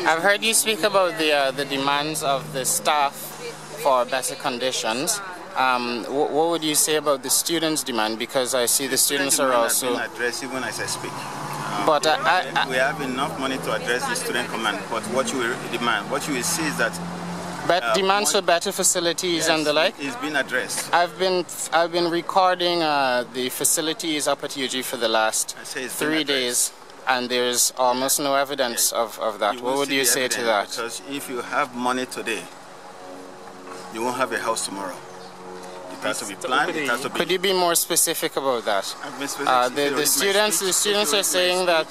I've heard you speak about the demands of the staff for better conditions. What would you say about the students' demand? Because I see the students are also being addressed even as I speak. But we have enough money to address the student command. But what you will demand, what you will see is that demands for better facilities and the like is being addressed. I've been recording the facilities up at UG for the last 3 days, and there's almost no evidence of that. What would you say to that? Because if you have money today, you won't have a house tomorrow. It has to be planned. It has to be. Could you be more specific about that? The students are saying that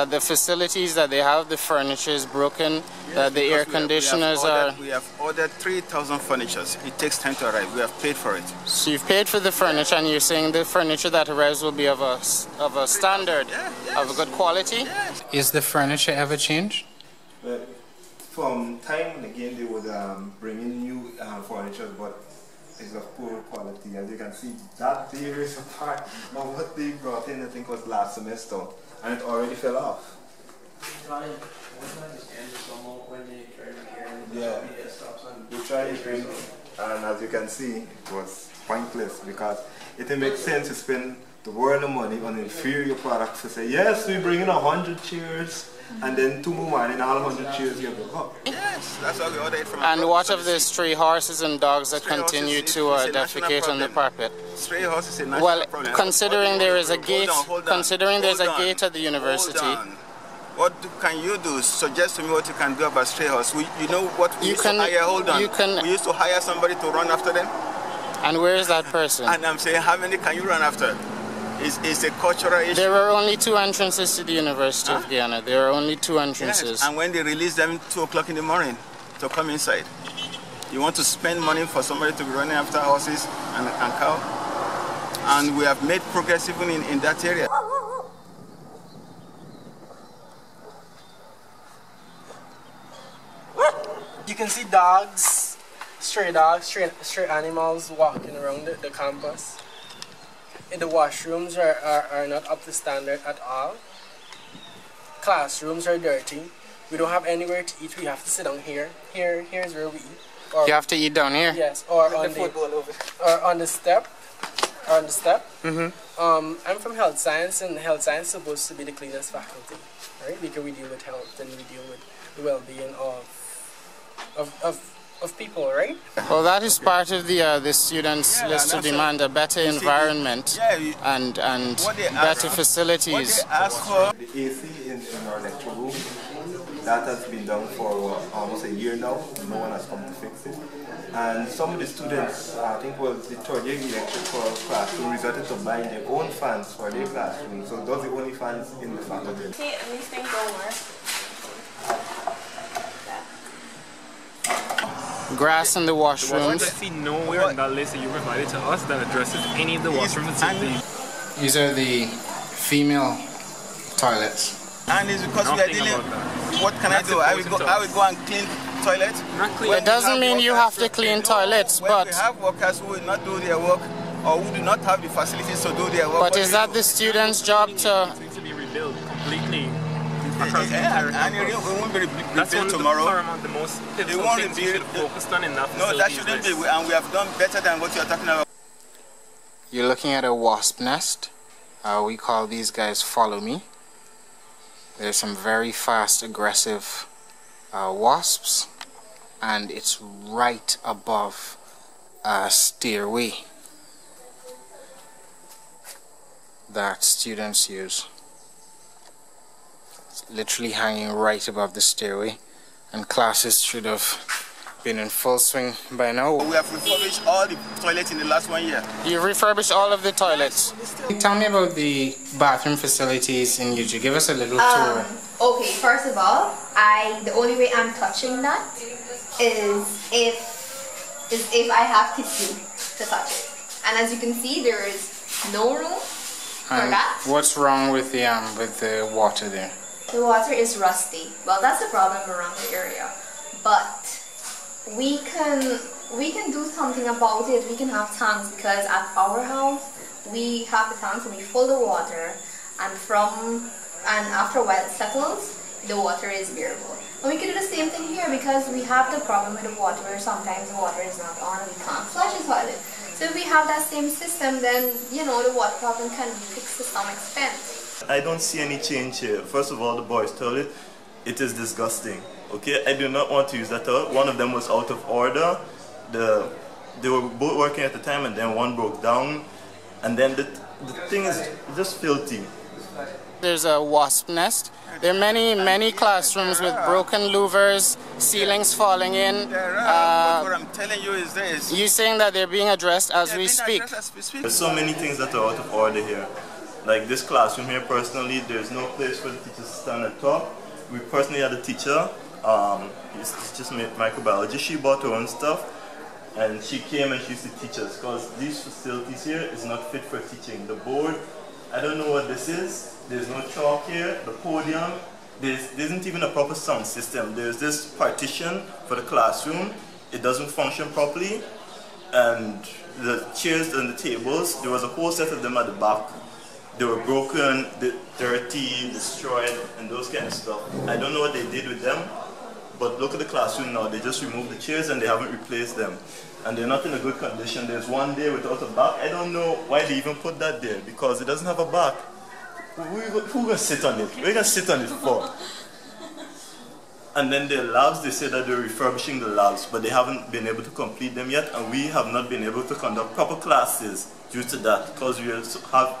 the facilities that they have, the furniture is broken, that the air conditioners are... We have ordered 3,000 furnitures. It takes time to arrive. We have paid for it. So you've paid for the furniture, and you're saying the furniture that arrives will be of a standard, of a good quality? Yes. Is the furniture ever changed? Well, from time and again they would bring in new furniture, but it's of poor quality. As you can see, that there is a part of what they brought in, I think was last semester, and it already fell off. Yeah, we tried to bring, and as you can see, it was pointless because it didn't make sense to spend the world of money on inferior products to say, yes, we bring in 100 chairs, and then 2 more and then all 100 chairs get broke up. Yes, that's why we ordered it from. And what of the stray horses and dogs that continue to defecate on the carpet? Stray horses is a national problem. Well, considering there is a gate, considering there's a gate at the university. What can you do? Suggest to me what you can do about stray horses. You know what we used to hire? We used to hire somebody to run after them. And where is that person? And I'm saying, how many can you run after? It's a cultural issue. There are only 2 entrances to the University of Guyana. There are only 2 entrances. Yes. And when they release them 2 o'clock in the morning to come inside, you want to spend money for somebody to be running after horses and cow? And we have made progress even in that area. You can see dogs, stray animals walking around the campus. The washrooms are not up to standard at all. Classrooms are dirty. We don't have anywhere to eat. We have to sit down here. Here's where we eat. Or, you have to eat down here? Yes, or on the step. I'm from health science, and health science is supposed to be the cleanest faculty, right? Because we deal with health and we deal with the well-being of people, right? Well, that is part of the students' list to demand a better environment and better facilities. What they ask for. The AC in our lecture room, that has been done for almost a year now. No one has come to fix it. And some of the students, I think it was the third year electrical classroom, resorted to buying their own fans for their classroom. So those are the only fans in the faculty. See, these things don't work. Grass in the washrooms. I see nowhere on that list that you provided to us that addresses any of the washroom facilities. These are the female toilets. And it's because we are dealing. What can I do? I will go and clean toilets. It doesn't mean you have to clean toilets, but we have workers who will not do their work or who do not have the facilities to do their work. But is that the student's job to? It needs to be rebuilt completely. And it won't be rebuilt tomorrow. The most pivotal things you should have focused on in that facility. No, that shouldn't be. And we have done better than what you are talking about. You're looking at a wasp nest. We call these guys follow me. There's some very fast, aggressive wasps, and it's right above a stairway that students use. It's literally hanging right above the stairway, and classes should have been in full swing by now. We have refurbished all the toilets in the last 1 year. You refurbished all of the toilets? Tell me about the bathroom facilities in UG. Give us a little tour. Okay, first of all, the only way I'm touching that is if I have tissue to touch it. And as you can see, there is no room for that. What's wrong with the water there? The water is rusty. Well, that's a problem around the area. But we can do something about it. We can have tanks, because at our house we have the tanks and we fill the water, and after a while it settles, the water is bearable. And we can do the same thing here because we have the problem with the water where sometimes the water is not on and we can't flush the toilet. So if we have that same system, then, you know, the water problem can be fixed to some extent. I don't see any change here. First of all, the boys' toilet, it is disgusting. Okay, I do not want to use that toilet. One of them was out of order. They were both working at the time and then one broke down. And then the thing is just filthy. There's a wasp nest. There are many classrooms with broken louvers, ceilings falling in. There are, but what I'm telling you is this. You're saying that they're being addressed as we speak. There's so many things that are out of order here. Like this classroom here, personally, there's no place for the teachers to stand and talk. We personally had a teacher, it's just microbiology. She bought her own stuff and she came and she used to teach us because these facilities here is not fit for teaching. The board, I don't know what this is. There's no chalk here. The podium, there isn't even a proper sound system. There's this partition for the classroom. It doesn't function properly. And the chairs and the tables, there was a whole set of them at the back. They were broken, dirty, destroyed, and those kind of stuff. I don't know what they did with them, but look at the classroom now. They just removed the chairs and they haven't replaced them. And they're not in a good condition. There's one there without a back. I don't know why they even put that there, because it doesn't have a back. Who's going to sit on it? What are you going to sit on it for? And then the labs, they say that they're refurbishing the labs, but they haven't been able to complete them yet, and we have not been able to conduct proper classes due to that, because we have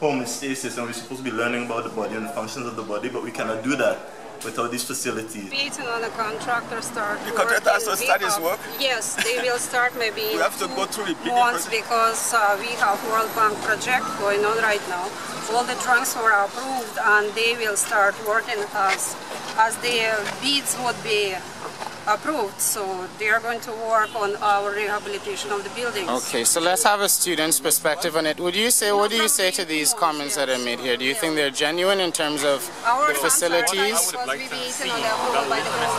homeostasis and we're supposed to be learning about the body and the functions of the body, but we cannot do that without these facilities. Waiting on the contractor start the contractor has to start his work? Yes, they will start maybe we have to go through the months because we have World Bank project going on right now. All the trunks were approved and they will start working as the bids would be approved, so they are going to work on our rehabilitation of the buildings. Okay, so let's have a student's perspective on it. What do you say to these comments that are made here? Do you think they're genuine in terms of the facilities? I would have liked to have seen that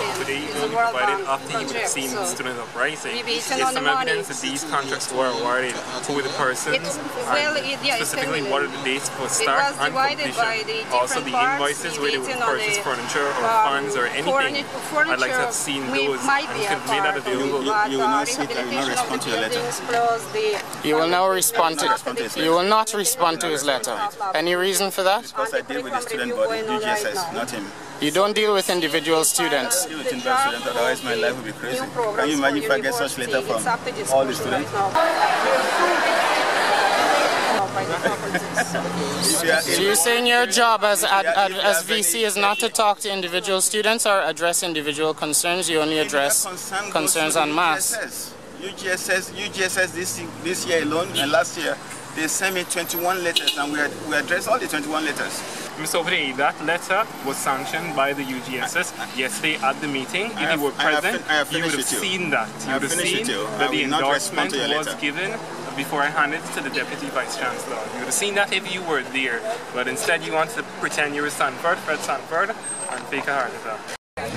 list today only provided after you would have seen the student uprising. It's some evidence that these contracts were awarded to the persons, specifically what are the dates for start and completion. Also the invoices where they would purchase furniture or funds or anything. I'd like to have seen might be a made that available. You will not see it, I will not respond to your letter. You will now respond to you will not respond to his letter. Any reason for that? Because I deal with the student body, UGSS, not him. You don't deal with individual students. I deal with individual students, otherwise my life would be crazy. Can you imagine if I get such letter from all the students? So you're saying your job as VC is not to talk to individual students or address individual concerns, you only address concerns en masse? UGSS this year alone and last year, they sent me 21 letters and we addressed all the 21 letters. Mr. O'Day, that letter was sanctioned by the UGSS yesterday at the meeting. If you were present, you would have seen that. You would have seen that the endorsement was given before I handed it to the Deputy Vice Chancellor. You would have seen that if you were there, but instead you want to pretend you were Fred Sanford, and fake a heart attack.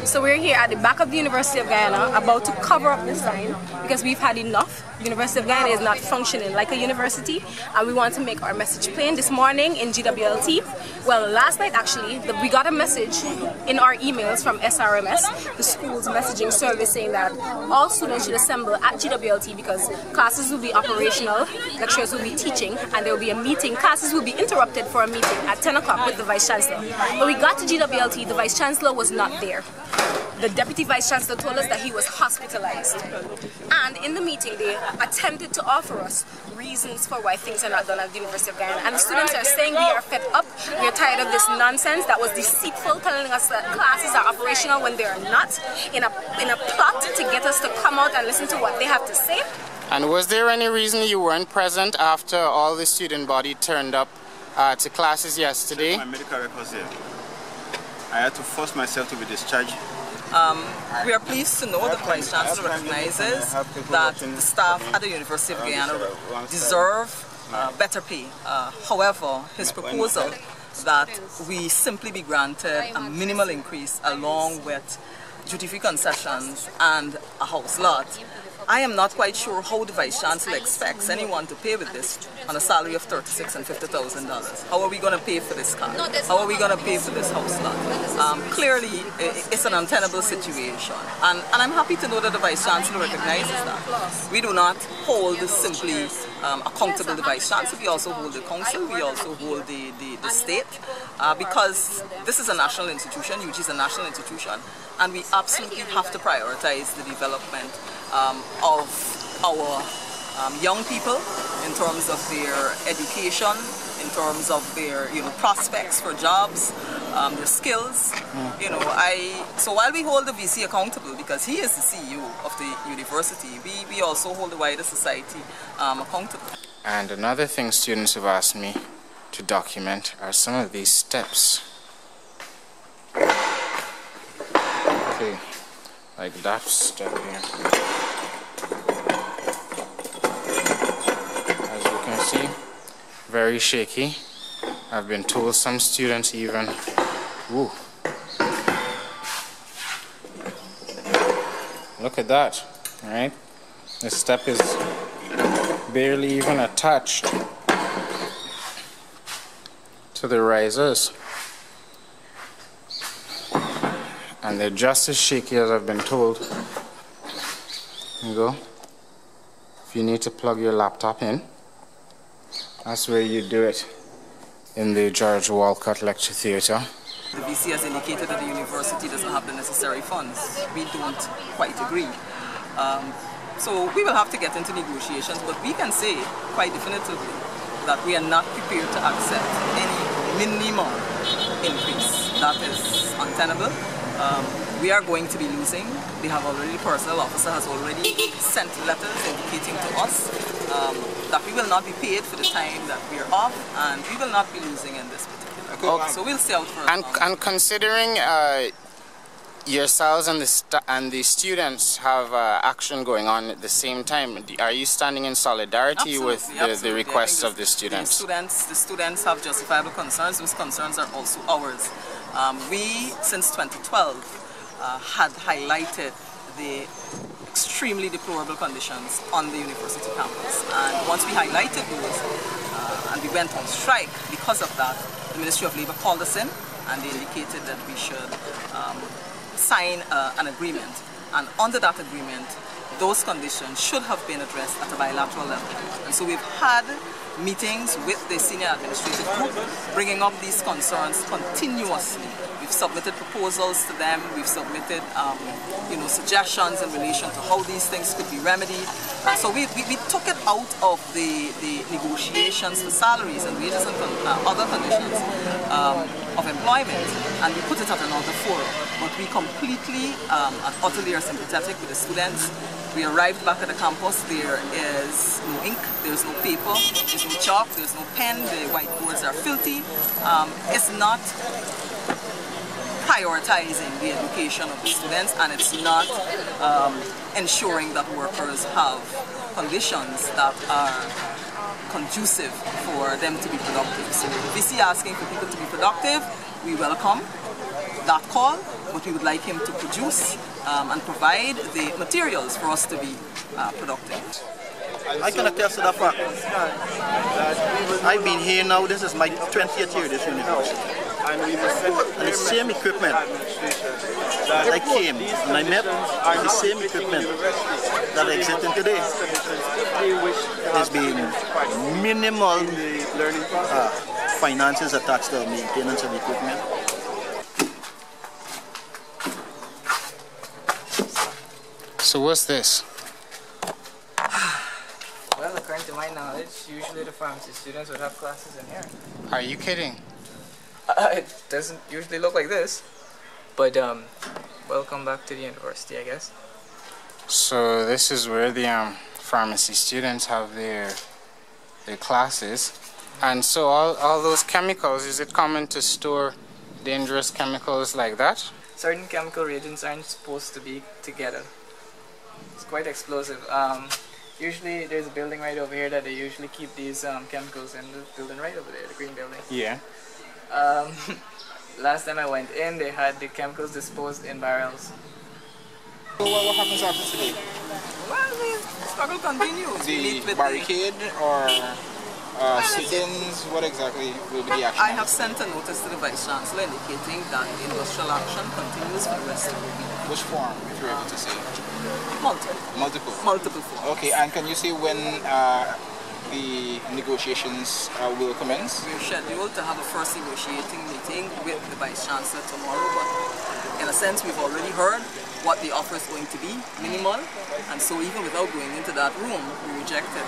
So we're here at the back of the University of Guyana about to cover up the sign because we've had enough. The University of Guyana is not functioning like a university and we want to make our message plain. This morning in GWLT, well last night actually, we got a message in our emails from SRMS, the school's messaging service, saying that all students should assemble at GWLT because classes will be operational, lecturers will be teaching, and there will be a meeting. Classes will be interrupted for a meeting at 10 o'clock with the Vice Chancellor. When we got to GWLT, the Vice Chancellor was not there. The Deputy Vice Chancellor told us that he was hospitalized. And in the meeting, they attempted to offer us reasons for why things are not done at the University of Guyana. And the students are saying we are fed up, we are tired of this nonsense that was deceitful, telling us that classes are operational when they are not, in a plot to get us to come out and listen to what they have to say. And was there any reason you weren't present after all the student body turned up to classes yesterday? My medical records here. I had to force myself to be discharged. We are pleased to know that the Vice Chancellor recognizes that the staff at the University of Guyana deserve better pay. However, his proposal that we simply be granted a minimal increase along with duty-free concessions and a house lot I am not quite sure how the Vice Chancellor expects anyone to pay with this on a salary of $36,000 and $50,000. How are we going to pay for this car? How are we going to pay for this house lot? Clearly, it's an untenable situation. And I'm happy to know that the Vice Chancellor recognizes that. We do not hold simply accountable the Vice Chancellor, we also hold the Council, we also hold the state, because this is a national institution, UG is a national institution, and we absolutely have to prioritize the development of our young people in terms of their education, in terms of their prospects for jobs, their skills. So while we hold the VC accountable because he is the CEO of the university, we also hold the wider society accountable. And another thing students have asked me to document are some of these steps. Okay, like that step here. As you can see, very shaky. I've been told some students even, ooh, look at that, right? This step is barely even attached to the risers. And they're just as shaky as I've been told. Here you go. If you need to plug your laptop in, that's where you do it in the George Walcott Lecture Theatre. The VC has indicated that the university doesn't have the necessary funds. We don't quite agree. So we will have to get into negotiations, but we can say quite definitively that we are not prepared to accept any minimum increase. That is untenable. We are going to be losing. We have already, the personnel officer has already sent letters indicating to us that we will not be paid for the time that we are off, and we will not be losing in this particular case. So we'll see out for and considering yourselves and the students have action going on at the same time, are you standing in solidarity with the requests of the students? The students have justifiable concerns. Those concerns are also ours. We, since 2012, had highlighted the extremely deplorable conditions on the university campus. And once we highlighted those and we went on strike because of that, the Ministry of Labour called us in and they indicated that we should sign an agreement. And under that agreement, those conditions should have been addressed at a bilateral level. And so we've had meetings with the senior administrative group, bringing up these concerns continuously. We've submitted proposals to them, we've submitted suggestions in relation to how these things could be remedied. And so we took it out of the negotiations for salaries and wages and other conditions of employment, and we put it at another forum. But we completely and utterly are sympathetic with the students. We arrived back at the campus, there is no ink, there's no paper, there's no chalk, there's no pen, the whiteboards are filthy. It's not prioritizing the education of the students, and it's not ensuring that workers have conditions that are conducive for them to be productive. So if we see asking for people to be productive, we welcome that call, but we would like him to produce and provide the materials for us to be productive. I can attest to that fact. I've been here now, this is my 20th year at this university. And the same equipment that I came and I met is the same equipment that I existing today. There's been minimal finances attached to maintenance of equipment. So what's this? Well, according to my knowledge, usually the pharmacy students would have classes in here. Are you kidding? It doesn't usually look like this, but welcome back to the university, I guess. So this is where the pharmacy students have their classes, and so all those chemicals, is it common to store dangerous chemicals like that? Certain chemical reagents aren't supposed to be together. It's quite explosive. Usually there's a building right over here that they usually keep these chemicals in, the building right over there, the green building. Yeah. Last time I went in, they had the chemicals disposed in barrels. So what happens after today? Well, the struggle continues. The barricade or sit-ins, what exactly will be the action? I have sent a notice to the Vice Chancellor indicating that the industrial action continues for the rest of the week. Which form, if you're able to say? Multiple. Multiple? Multiple forms. Okay, and can you say when the negotiations will commence? We're scheduled to have a first negotiating meeting with the Vice Chancellor tomorrow, but in a sense we've already heard what the offer is going to be, minimal, and so even without going into that room, we reject it.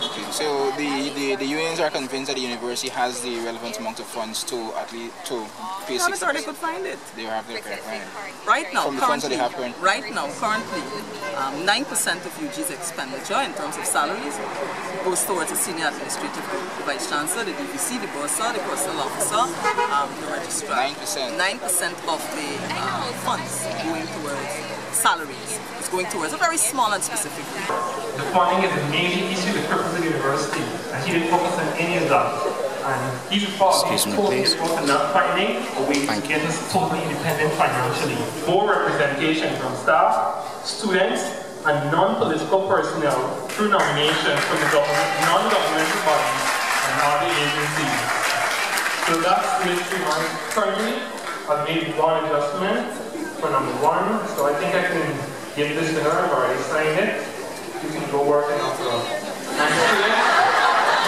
Okay, so the unions are convinced that the university has the relevant amount of funds to at least to pay 60%. Sure they could find it. They have their find. Right now, from the funds that they have currently. Right now, currently, 9% of UG's expenditure in terms of salaries goes towards the senior administrative, the Vice Chancellor, the DVC, the bursar, the personnel officer, the registrar. 9%. 9% of the funds going towards salaries. It's going towards a very small and specific group. The funding is the main issue, the purpose of the university, and he didn't focus on any of that. And he's totally focused on not finding a way to get us totally independent financially. More representation from staff, students, and non-political personnel through nomination from the government, non-governmental bodies and other agencies. So that's literally my currently. I've made one adjustment for number 1, so I think I can give this to her. I've already signed it. You can go work it out. And students,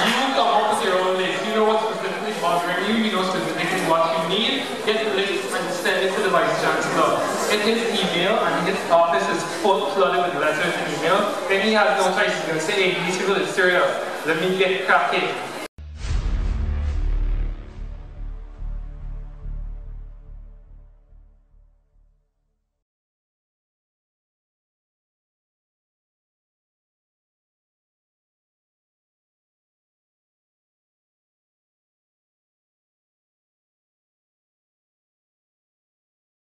you come up with your own list. You know what's specifically bothering you. You know specifically what you need. Get the list and send it to the Vice Chancellor. Get his email, and his office is flooded with letters and email. Then he has no choice. He's going to say, hey, these people are serious. Let me get cracking.